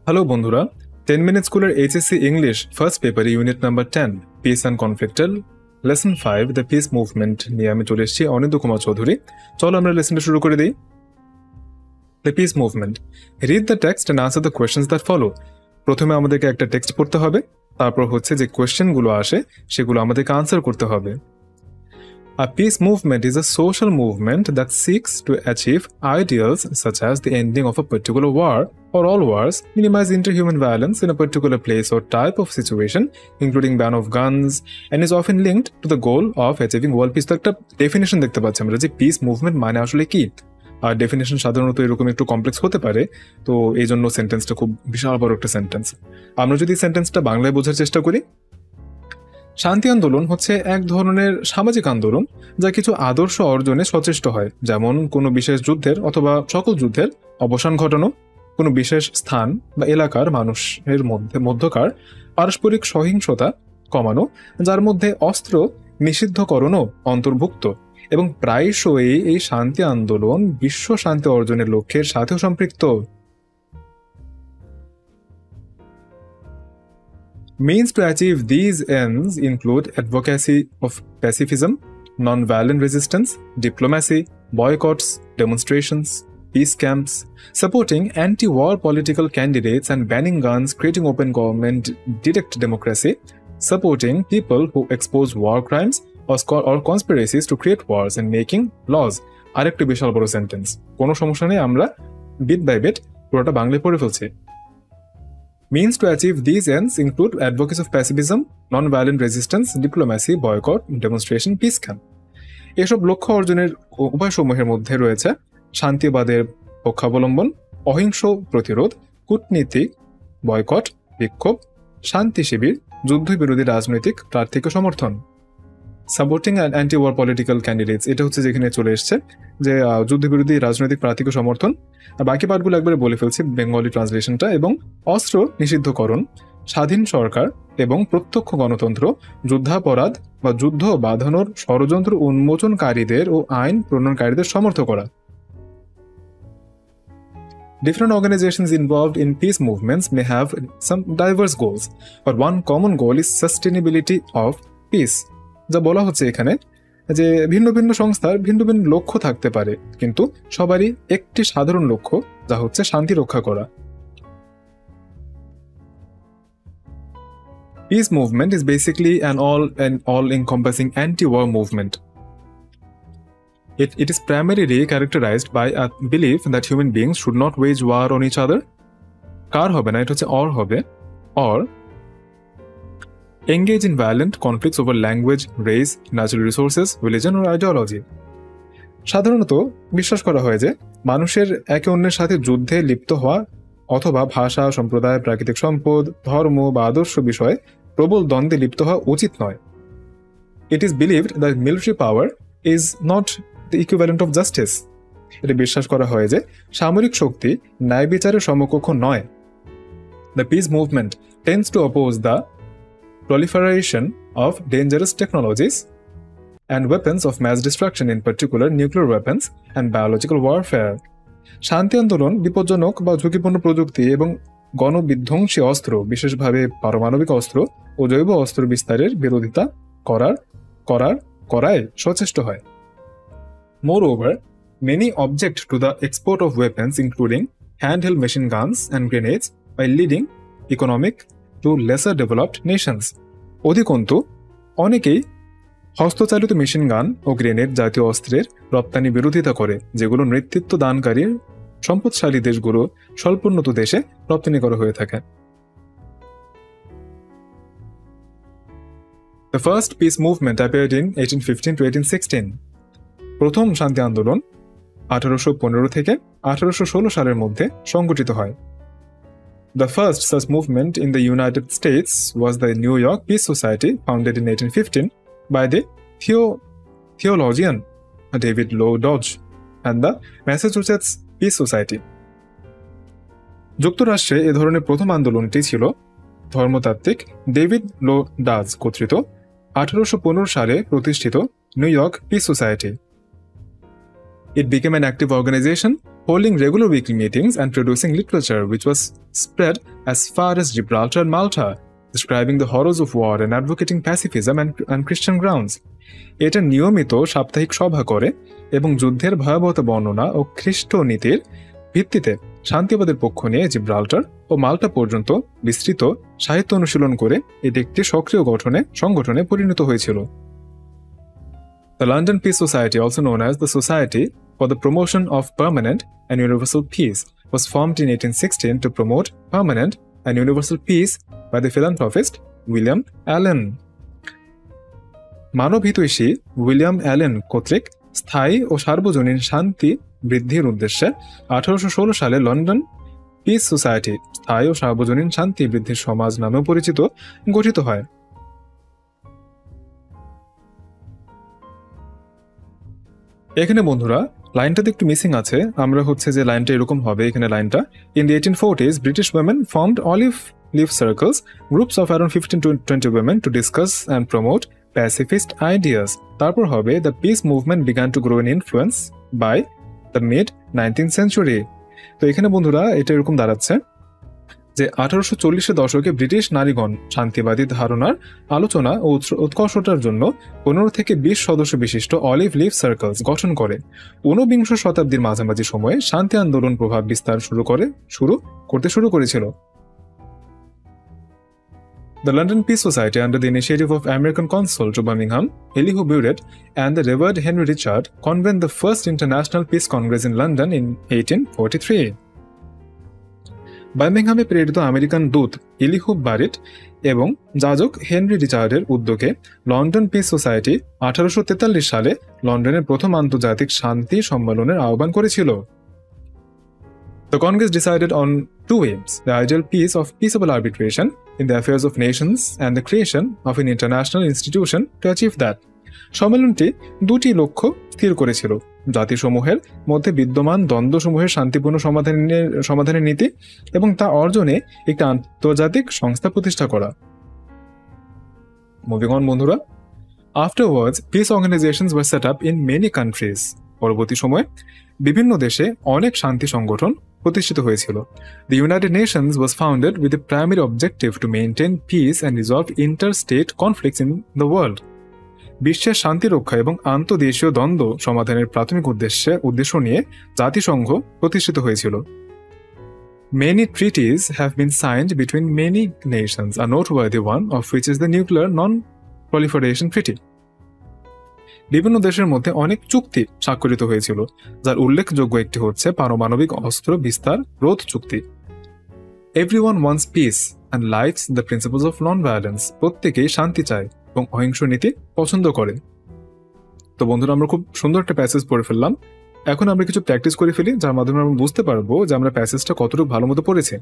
Hello বন্ধুরা, 10 minute স্কুলের HSC English first পেপারে unit number 10 peace and conflict lesson 5 the peace movement নিয়ে আমি চলে এসেছি অনিন্দ্য কুমার চৌধুরী। চলো আমরা লেসনটা শুরু করে দিই। The peace movement, read the text and answer the questions that follow. প্রথমে আমাদেরকে একটা টেক্সট পড়তে হবে, তারপর হচ্ছে যে কোয়েশ্চেনগুলো আসে সেগুলো আমাদেরকে আনসার করতে হবে। A peace movement is a social movement that seeks to achieve ideals such as the ending of a particular war or all wars, minimize interhuman violence in a particular place or type of situation, including ban of guns, and is often linked to the goal of achieving world peace. তো একটা definition দেখতে পাচ্ছি আমরা যে piece movement মানে আসলে কি। আর definition সাধারণত এরকম একটু কমপ্লেক্স হতে পারে, তো এই জন্য সেন্টেন্সটা খুব বিশাল বড় একটা সেন্টেন্স। আমরা যদি সেন্টেন্সটা বাংলায় বোঝার চেষ্টা করি, শান্তি আন্দোলন হচ্ছে এক ধরনের সামাজিক আন্দোলন যা কিছু আদর্শ অর্জনে সচেষ্ট হয়, যেমন কোনো বিশেষ যুদ্ধের অথবা সকল যুদ্ধের অবসান ঘটানো, কোনো বিশেষ স্থান বা এলাকার মানুষের মধ্যকার পারস্পরিক সহিংসতা কমানো, যার মধ্যে অস্ত্র নিষিদ্ধকরণও অন্তর্ভুক্ত, এবং প্রায়শই এই শান্তি আন্দোলন বিশ্ব শান্তি অর্জনের লক্ষ্যের সাথেও সম্পৃক্ত। Means to achieve these ends include advocacy of pacifism, non-violent resistance, diplomacy, boycotts, demonstrations, peace camps, supporting anti-war political candidates and banning guns, creating open government, direct democracy, supporting people who expose war crimes or conspiracies to create wars, and making laws. আরেকটা বিশাল বড় sentence, কোনো সমস্যা নেই, আমরা bit by bit পুরোটা বাংলায় পড়ে ফেলছি। Means to achieve these ends include advocacy of pacifism, non-violent resistance, diplomacy, boycott, demonstration, peace camp. এসব লক্ষ্য অর্জনের উপায়সমূহের মধ্যে রয়েছে শান্তিবাদের পক্ষাবলম্বন, অহিংস প্রতিরোধ, কূটনীতিক, বয়কট, বিক্ষোভ, শান্তি শিবির, যুদ্ধবিরোধী রাজনৈতিক প্রার্থীকে সমর্থন। Supporting and anti war political candidates, এটা হচ্ছে যেখানে চলে এসছে যে যুদ্ধবিরোধী রাজনৈতিক প্রার্থীকে সমর্থন। আর বাকি পার্টগুলো একবারে বলে ফেলছি বেঙ্গলি ট্রান্সলেশনটা। এবং অস্ত্র নিষিদ্ধকরণ, স্বাধীন সরকার এবং প্রত্যক্ষ গণতন্ত্র, যুদ্ধাপরাধ বা যুদ্ধ বাঁধানোর ষড়যন্ত্র উন্মোচনকারীদের ও আইন প্রণয়নকারীদের সমর্থন করা। Different organizations involved in peace movements may have some diverse goals, but one common goal is sustainability of peace. যা বলা হচ্ছে এখানে যে ভিন্ন ভিন্ন সংস্থার ভিন্ন ভিন্ন লক্ষ্য থাকতে পারে, কিন্তু সবারই একটি সাধারণ লক্ষ্য, যা হচ্ছে শান্তি রক্ষা করা। Peace movement is basically an all-encompassing anti-war movement. It is primarily characterized by a belief that human beings should not wage war on each other. কার হবে না, এটা হচ্ছে or হবে, or engage in violent conflicts over language, race, natural resources, religion or ideology. সাধারণত বিশ্বাস করা হয় যে মানুষের একে অন্যের সাথে যুদ্ধে লিপ্ত হওয়া অথবা ভাষা, সম্প্রদায়, প্রাকৃতিক সম্পদ, ধর্ম বা আদর্শ বিষয়ে প্রবল দ্বন্দ্বে লিপ্ত হওয়া উচিত নয়। It is believed that military power is not the equivalent of justice. এটা বিশ্বাস করা হয় যে সামরিক শক্তি ন্যায় বিচারের সমকক্ষ নয়। The peace movement tends to oppose the proliferation of dangerous technologies and weapons of mass destruction, in particular nuclear weapons and biological warfare. শান্তি আন্দোলন বিপজ্জনক বা ঝুঁকিপূর্ণ প্রযুক্তি এবং গণবিধ্বংসী অস্ত্র, বিশেষভাবে পারমাণবিক অস্ত্র ও জৈব অস্ত্র বিস্তারের বিরোধিতা করায় সচেষ্ট হয়। Moreover, many object to the export of weapons, including handheld machine guns and grenades, by leading economic to lesser developed nations. অধিকন্তু অনেকেই হস্তচালিত মেশিন গান ও গ্রেনেড জাতীয় অস্ত্রের রপ্তানি বিরোধিতা করে, যেগুলো নেতৃত্ব দানকারী সম্পদশালী দেশগুলো স্বল্পোন্নত দেশে রপ্তানি করা হয়ে থাকে। The first peace movement appeared in 1815 to 1816. প্রথম শান্তি আন্দোলন 1815 থেকে 1816 সালের মধ্যে সংগঠিত হয়। The first such movement in the United States was the New York Peace Society, founded in 1815 by the theologian David Low Dodge, and the Massachusetts Peace Society. যুক্তরাষ্ট্রে এ ধরনের প্রথম আন্দোলনটি ছিল ধর্মতাত্ত্বিক ডেভিড লো ডাজ কর্তৃক 1815 সালে প্রতিষ্ঠিত new York piece society. It became an active organization, holding regular weekly meetings and producing literature which was spread as far as Gibraltar and Malta, describing the horrors of war and advocating pacifism and Christian grounds. এটা নিয়মিত সাপ্তাহিক সভা করে এবং যুদ্ধের ভয়াবহতা বর্ণনা ও খ্রিস্ট নীতির ভিত্তিতে শান্তিবাদের পক্ষ নিয়ে জিব্রাল্টার ও মাল্টা পর্যন্ত বিস্তৃত সাহিত্য অনুশীলন করে এটি একটি সক্রিয় সংগঠনে পরিণত হয়েছিল। The London Peace Society, also known as the Society for the Promotion of Permanent and Universal Peace, was formed in 1816 to promote permanent and universal peace by the philanthropist William Allen. মানবহিতৈষী William Allen কর্তৃক স্থায়ী ও সার্বজনীন শান্তি বৃদ্ধির উদ্দেশ্যে 1816 সালে London piece society, স্থায়ী ও সার্বজনীন শান্তি বৃদ্ধির সমাজ নামেও পরিচিত, গঠিত হয়। এখানে বন্ধুরা লাইনটাতে একটু মিসিং আছে। আমরা যে লাইনটা এরকম হবে, এখানে লাইনটা in the 1840s British women formed olive leaf circles, groups of around 15 to 20 women to discuss and promote pacifist ideas. তারপর হবে the peace movement began to grow in influence by the mid 19th century. তো এখানে বন্ধুরা এটা এরকম দাঁড়াচ্ছে যে 1840 দশকে ব্রিটিশ নারীগণ শান্তিবাদী ধারণার আলোচনা ও উৎকর্ষতার জন্য 15 থেকে 20 সদস্য বিশিষ্ট অলিভ লিফ সার্কেলস গঠন করে। 19বিংশ শতাব্দীর মাঝামাঝি সময়ে শান্তি আন্দোলন প্রভাব বিস্তার শুরু করেছিল। The London Peace Society, under the initiative of American consul to Birmingham, Elihu Burritt, and the Reverend Henry Richard, convened the first International Peace Congress in London in 1843. বার্মিংহামে প্রেরিত আমেরিকান দূত এলিহু বারিট এবং যাজক হেনরি রিচার্ডের উদ্যোগে London piece society 1843 সালে লন্ডনের প্রথম আন্তর্জাতিক শান্তি সম্মেলনের আহ্বান করেছিল। The Congress decided on two aims: the ideal peace of peaceable arbitration in the affairs of nations and the creation of an international institution to achieve that. সম্মেলনটি দুটি লক্ষ্য স্থির করেছিল: জাতিসমূহের মধ্যে বিদ্যমান দ্বন্দ্বসমূহের শান্তিপূর্ণ সমাধানের নীতি এবং তা অর্জনে একটি আন্তর্জাতিক সংস্থা প্রতিষ্ঠা করা। মুভিং অন বন্ধুরা, afterwards peace organisations were set up in many countries. পরবর্তী সময়ে বিভিন্ন দেশে অনেক শান্তি সংগঠন প্রতিষ্ঠিত হয়েছিল। The United Nations was founded with the primary objective to maintain peace and resolve inter-state conflicts in the world. বিশ্বের শান্তি রক্ষা এবং আন্তঃদেশীয় দ্বন্দ্ব সমাধানের প্রাথমিক উদ্দেশ্য নিয়ে জাতিসংঘ প্রতিষ্ঠিত হয়েছিল। Many treaties have been signed between many nations, a noteworthy one of which is the Nuclear Non-Proliferation Treaty. বিভিন্ন দেশের মধ্যে অনেক চুক্তি স্বাক্ষরিত হয়েছিল, যার উল্লেখযোগ্য একটি হচ্ছে পারমাণবিক অস্ত্র বিস্তার রোধ চুক্তি। Everyone wants peace and likes the principles of non-violence. প্রত্যেকেই শান্তি চায় এবং অহিংস নীতি পছন্দ করে। তো বন্ধুরা, আমরা খুব সুন্দর একটা প্যাসেজ পড়ে ফেললাম। এখন আমরা কিছু প্র্যাকটিস করে ফেলি, যার মাধ্যমে আমরা বুঝতে পারবো যে আমরা প্যাসেজটা কতটুকু ভালো মতো পড়েছি।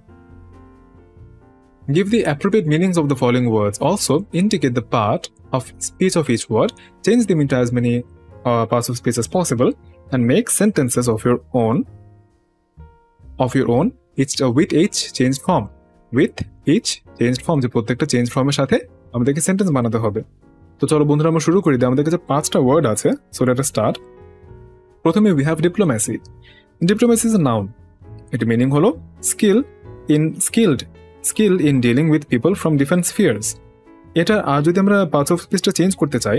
Give the appropriate meanings of the following words. Also, indicate the part of speech of each word. Change them into as many parts of speech as possible, and make sentences of your own. With each changed form. With each changed form. যে প্রত্যেকটা change ফর্মের সাথে আমাদেরকে sentence বানাতে হবে। তো চলো বন্ধুরা, আমরা শুরু করি। আমাদের কাছে 5টা ওয়ার্ড আছে, সো লেট আস স্টার্ট। প্রথমে we have diplomacy. Diplomacy is a noun. এর মিনিং হলো skill in dealing with people from different spheres. এটা আর যদি আমরা পার্টস অফ স্পিচটা চেঞ্জ করতে চাই,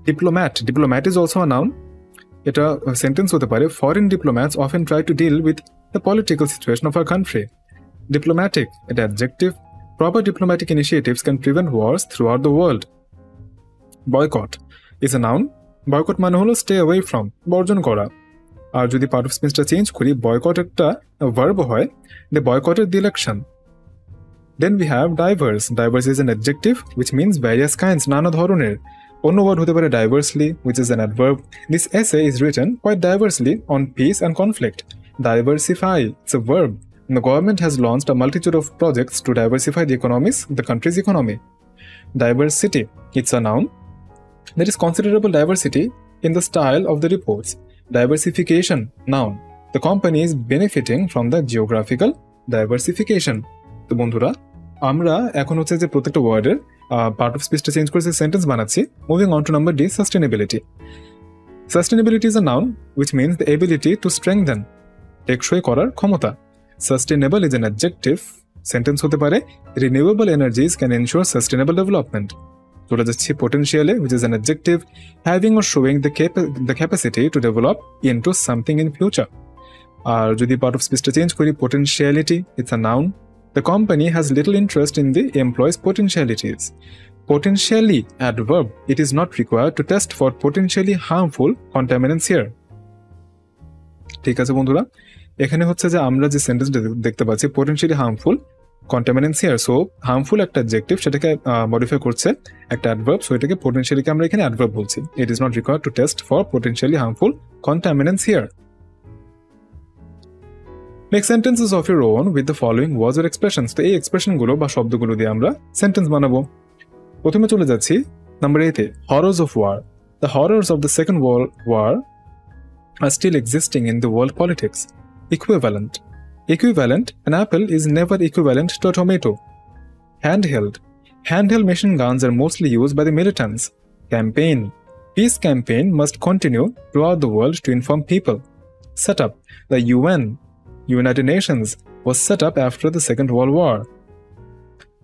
diplomat is also a noun. এটা সেন্টেন্স হতে পারে: foreign diplomats often try to deal with the political situation of our country. Diplomatic, এটা adjective. Proper diplomatic initiatives can prevent wars throughout the world. Boycott is a noun. Boycott মানে হলো stay away from, বর্জন করা। আর যদি part of স্পিচটা change করি, boycott একটা verb হয়: they boycotted the election. Then we have diverse. Diverse is an adjective which means various kinds, নানা ধরনের। অন্য ওয়ার্ড হতে পারে diversely, which is an adverb. This essay is written quite diversely on peace and conflict. Diversify, it's a verb. The government has launched a multitude of projects to diversify the country's economy. Diversity, it's a noun. There is considerable diversity in the style of the reports. Diversification, noun. The company is benefiting from the geographical diversification. তো বন্ধুরা, আমরা এখন যে প্রত্যেকটা ওয়ার্ডের part of স্পিচটা change করে sentence বানাচ্ছি। Moving on to number D, sustainability. Sustainability is a noun which means the ability to strengthen, টেকসই করার ক্ষমতা। Sustainable is an adjective sentence হতে পারে renewable এনার্জিজ can ensure sustainable development. চলে যাচ্ছি পোটেনশিয়ালে, which is an adjective having or showing the capacity to develop into something in future. আর যদি part of স্পিচটা change করি, potentiality, it's a noun. The company has little interest in the employees' potentialities. Potentially adverb, it is not required to test for potentially harmful contaminants here. ঠিক আছে বন্ধুরা, এখানে হচ্ছে যে আমরা যে সেন্টেন্সটা দেখতে পাচ্ছি potentially harmful contaminants here, so harmful একটা অ্যাডজেক্টিভ, সেটাকে মডিফাই করছে একটা অ্যাডভার্ব, সো এটাকে পোটেনশিয়ালিকে আমরা এখানে অ্যাডভার্ব বলছি। It is not required to test for potentially harmful contaminants here. Make sentences of your own with the following words or expressions. তো এই এক্সপ্রেশনগুলো বা শব্দগুলো দিয়ে আমরা সেন্টেন্স বানাবো। প্রথমে চলে যাচ্ছি নাম্বার 8 এ, horrors of war. The horrors of the Second World War are still existing in the world politics. Equivalent. Equivalent, an apple is never equivalent to a tomato. Handheld. Handheld machine guns are mostly used by the militants. Campaign. Peace campaign must continue throughout the world to inform people. Set up. The UN, United Nations, was set up after the Second World War.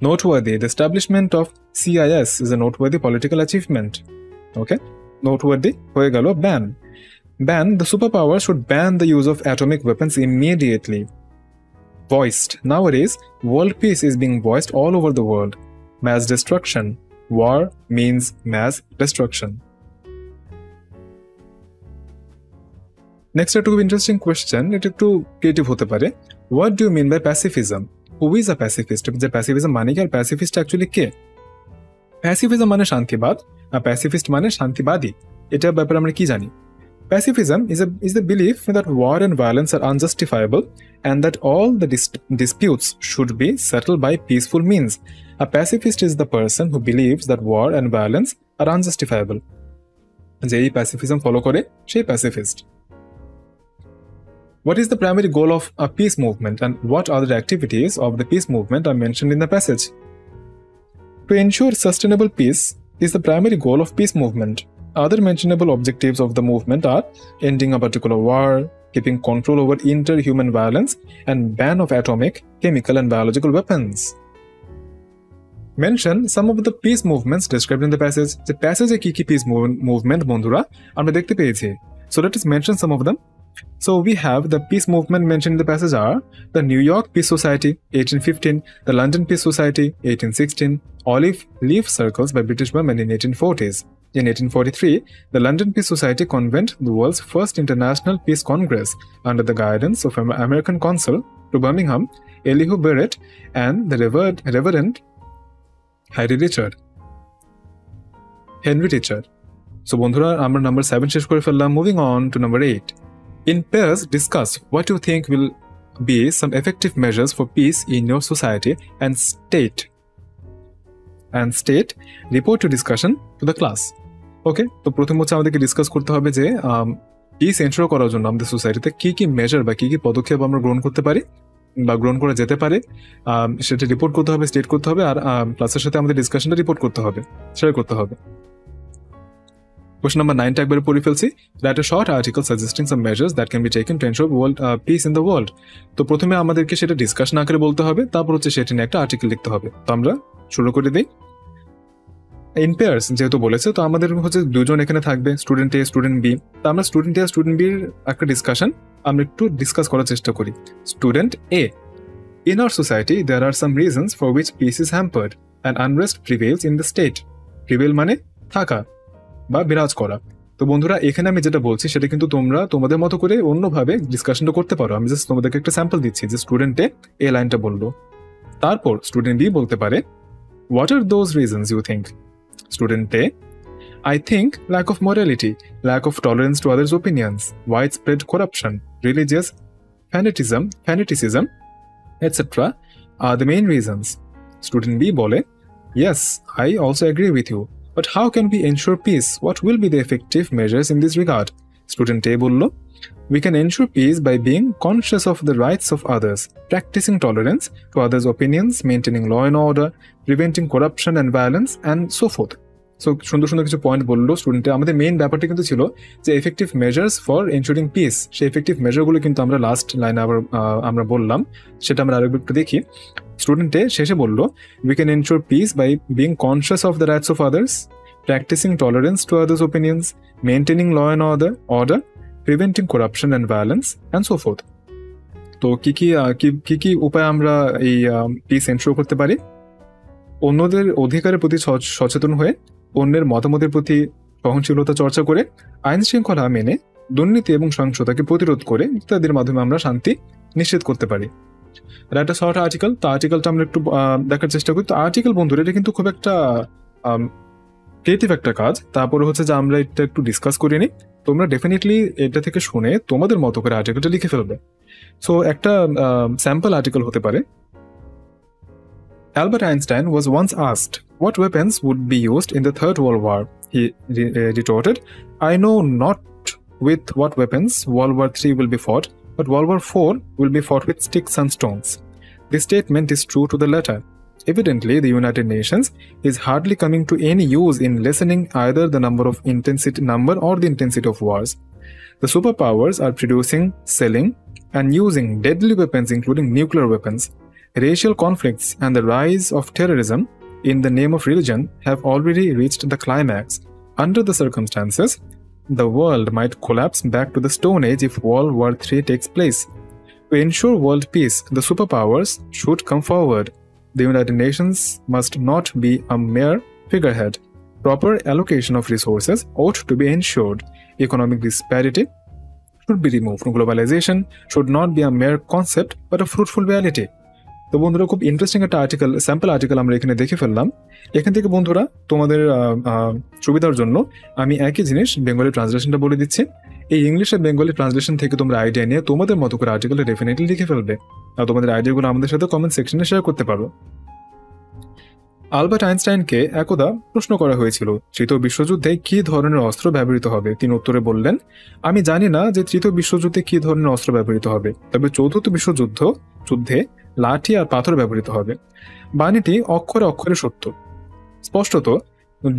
Noteworthy. The establishment of CIS is a noteworthy political achievement. Okay? Noteworthy হয়ে গেল ban. Ban. The superpower should ban the use of atomic weapons immediately. Voiced. Nowadays, world peace is being voiced all over the world. Mass destruction. War means mass destruction. Next, a খুব interesting question, এটা একটু creative হতে পারে। What do you mean by pacifism? Who is a pacifist? যে প্যাসিফিজম মানে কি, আর pacifist actually কে? প্যাসিফিজম মানে শান্তিবাদ, আর pacifist মানে শান্তিবাদী। এটার ব্যাপারে আমরা কি জানি? Pacifism is the belief that war and violence are unjustifiable and that all the disputes should be settled by peaceful means. A pacifist is the person who believes that war and violence are unjustifiable. যেই pacifism follow করে সেই pacifist. What is the primary goal of a peace movement and what other activities of the peace movement are mentioned in the passage? To ensure sustainable peace is the primary goal of peace movement. Other mentionable objectives of the movement are ending a particular war, keeping control over inter-human violence, and ban of atomic, chemical, and biological weapons. Mention some of the peace movements described in the passage. The passage কি কি peace movement বন্ধুরা আমরা দেখতে পেয়েছি। So let us mention some of them. So we have the peace movement mentioned in the passage are the New York Peace Society 1815, the London Peace Society 1816, Olive Leaf Circles by British women in 1840s. In 1843, the London Peace Society convened the world's first international peace congress under the guidance of American consul to Birmingham, Elihu Barrett, and the Reverend Henry Richard. So বন্ধুরা আমরা number 7 শেষ করে ফেললাম। Moving on to number 8. In pairs, discuss what you think will be some effective measures for peace in your society and state report your discussion to the class. ওকে, তো প্রথম হচ্ছে আমাদেরকে discuss করতে হবে যে পিস এনশিওর করার জন্য আমাদের সোসাইটিতে কি কি মেজার বা কি কি পদক্ষেপ আমরা গ্রহণ করতে পারি বা গ্রহণ করা যেতে পারে, সেটা রিপোর্ট করতে হবে, স্টেট করতে হবে, আর ক্লাসের সাথে আমাদের ডিসকাশনটা রিপোর্ট করতে হবে, শেয়ার করতে হবে। Question number 9 একবারে পড়ে ফেলছি। Write a short article suggesting some measures that can be taken to ensure peace in the world. তো প্রথমে আমাদেরকে সেটা ডিসকাশন আকারে বলতে হবে, তারপর হচ্ছে সেটা নিয়ে একটা আর্টিকেল লিখতে হবে। তো আমরা শুরু করে দিই। ইন পেয়ার্স যেহেতু বলেছে, তো আমাদের হচ্ছে দুজন এখানে থাকবে, স্টুডেন্ট এ, স্টুডেন্ট বি। তো আমরা স্টুডেন্ট এ আর স্টুডেন্ট বির একটা ডিসকাশন আমরা একটু ডিসকাস করার চেষ্টা করি। Student A: In our society, there are some reasons for which peace is hampered and unrest prevails in the state. Prevail মানে থাকা বা বিরাজ করা। তো বন্ধুরা এখানে আমি যেটা বলছি সেটা কিন্তু তোমরা তোমাদের মতো করে অন্যভাবে ডিসকাশনটা করতে পারো। আমি জাস্ট তোমাদেরকে একটা স্যাম্পল দিচ্ছি যে স্টুডেন্টে এ লাইনটা বললো, তারপর স্টুডেন্ট বি বলতে পারে what are those reasons you think. Student A: I think lack of morality, lack of tolerance to others' opinions, widespread corruption, religious fanaticism, etc. are the main reasons. Student B bole, yes, I also agree with you. But how can we ensure peace? What will be the effective measures in this regard? Student A bollo, we can ensure peace by being conscious of the rights of others, practicing tolerance to others' opinions, maintaining law and order, preventing corruption and violence, and so forth. So সুন্দর সুন্দর কিছু point বললো স্টুডেন্টে। আমাদের main ব্যাপারটা কিন্তু ছিল যে effective measures for ensuring piece. সেই এফেক্টিভ মেজারগুলো কিন্তু আমরা লাস্ট লাইনে আবার আমরা বললাম, সেটা আমরা আরেকবার একটু দেখি। স্টুডেন্টে শেষে বললো, we can ensure peace by being conscious of the rights of others, practising tolerance to others opinions, maintaining law and order, preventing corruption and violence and so forth. তো কি কি উপায় আমরা এই পিস এনশিওর করতে পারি? অন্যদের অধিকারের প্রতি সচেতন হয়ে, অন্যের মতামতের প্রতি সহনশীলতা চর্চা করে, আইন শৃঙ্খলা মেনে, দুর্নীতি এবং সহিংসতাকে প্রতিরোধ করে ইত্যাদির মাধ্যমে আমরা শান্তি নিশ্চিত করতে পারি। আর একটা শর্ট আর্টিকেল, তো আর্টিকেলটা আমরা একটু দেখার চেষ্টা করি। তো আর্টিকেল বন্ধুরা এটা কিন্তু খুব একটা ক্রিয়েটিভ একটা কাজ। তারপরে হচ্ছে যে আমরা এটা একটু ডিসকাস করে নিই। তোমরা ডেফিনেটলি এটা থেকে শুনে তোমাদের মতো করে আর্টিকেলটা লিখে ফেলবে। সো একটা স্যাম্পল আর্টিকেল হতে পারে, Albert Einstein was once asked what weapons would be used in the Third World War. He retorted, I know not with what weapons World War III will be fought, but World War IV will be fought with sticks and stones. This statement is true to the letter. Evidently, the United Nations is hardly coming to any use in lessening either the number or the intensity of wars. The superpowers are producing, selling, and using deadly weapons, including nuclear weapons. Racial conflicts and the rise of terrorism in the name of religion have already reached the climax. Under the circumstances, the world might collapse back to the Stone Age if World War III takes place. To ensure world peace, the superpowers should come forward. The United Nations must not be a mere figurehead. Proper allocation of resources ought to be ensured. Economic disparity should be removed. Globalization should not be a mere concept but a fruitful reality. তো বন্ধুরা, খুব interesting একটা article, sample article আমরা এখানে দেখে ফেললাম। এখান থেকে বন্ধুরা তোমাদের সুবিধার জন্য আমি একই জিনিস বেঙ্গলি ট্রান্সলেশনটা বলে দিচ্ছি। এই ইংলিশ আর বেঙ্গলি ট্রান্সলেশন থেকে তোমরা আইডিয়া নিয়ে তোমাদের মতো করে আর্টিকেলটা ডেফিনেটলি লিখে ফেলবে, আর তোমাদের আইডিয়াগুলো আমাদের সাথে কমেন্ট সেকশনে শেয়ার করতে পারো। আলবার্ট আইনস্টাইনকে একদা প্রশ্ন করা হয়েছিল, তৃতীয় বিশ্বযুদ্ধে কি ধরনের অস্ত্র ব্যবহৃত হবে। তিনি উত্তরে বললেন, আমি জানি না যে তৃতীয় বিশ্বযুদ্ধে কি ধরনের অস্ত্র ব্যবহৃত হবে, তবে চতুর্থ যুদ্ধে লাঠি আর পাথর ব্যবহৃত হবে। বাণীটি অক্ষরে অক্ষরে সত্য। স্পষ্টত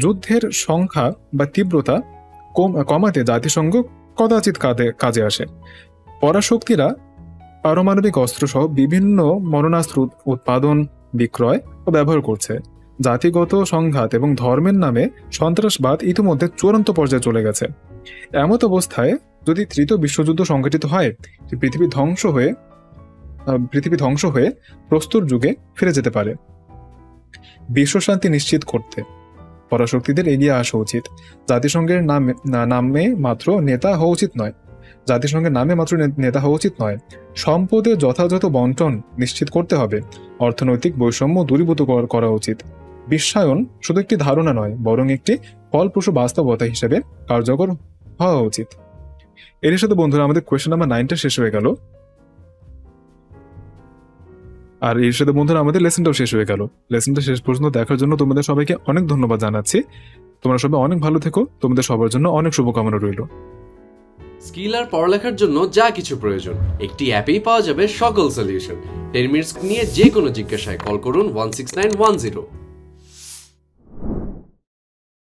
যুদ্ধের সংখ্যা বা তীব্রতা কমাতে জাতিসংঘ কদাচিৎ কাজে আসে। পরাশক্তিরা পারমাণবিক অস্ত্র সহ বিভিন্ন মরণাস্ত্র উৎপাদন, বিক্রয় ও ব্যবহার করছে। জাতিগত সংঘাত এবং ধর্মের নামে সন্ত্রাসবাদ ইতিমধ্যে চূড়ান্ত পর্যায়ে চলে গেছে। এমত অবস্থায় যদি তৃতীয় বিশ্বযুদ্ধ সংঘটিত হয়, পৃথিবী ধ্বংস হয়ে প্রস্তর যুগে ফিরে যেতে পারে। বিশ্বশান্তি নিশ্চিত করতে পরাশক্তিদের এগিয়ে আসা উচিত। জাতিসংঘের নামে মাত্র নেতা হওয়া উচিত নয়। সম্পদের যথাযথ বন্টন নিশ্চিত করতে হবে। অর্থনৈতিক বৈষম্য দূরীভূত করা উচিত। বিশ্বায়ন শুধু একটি ধারণা নয়, বরং একটি ফলপ্রসূ বাস্তবতা হিসেবে কার্যকর হওয়া উচিত। এর সাথে বন্ধুরা আমাদের কোয়েশ্চেন নাম্বার 9টা শেষ হয়ে গেল, আর এর সাথে বন্ধুরা আমাদের লেসনটাও শেষ হয়ে গেল। লেসনটা শেষ পর্যন্ত দেখার জন্য তোমাদের সবাইকে অনেক ধন্যবাদ জানাচ্ছি। তোমরা সবাই অনেক ভালো থেকো, তোমাদের সবার জন্য অনেক শুভকামনা রইল। স্কিল আর পড়ালেখার জন্য যা কিছু প্রয়োজন একটি অ্যাপেই পাওয়া যাবে সকল সলিউশন। 10 মিনিটস নিয়ে যে কোনো জিজ্ঞাসায় কল করুন 16910।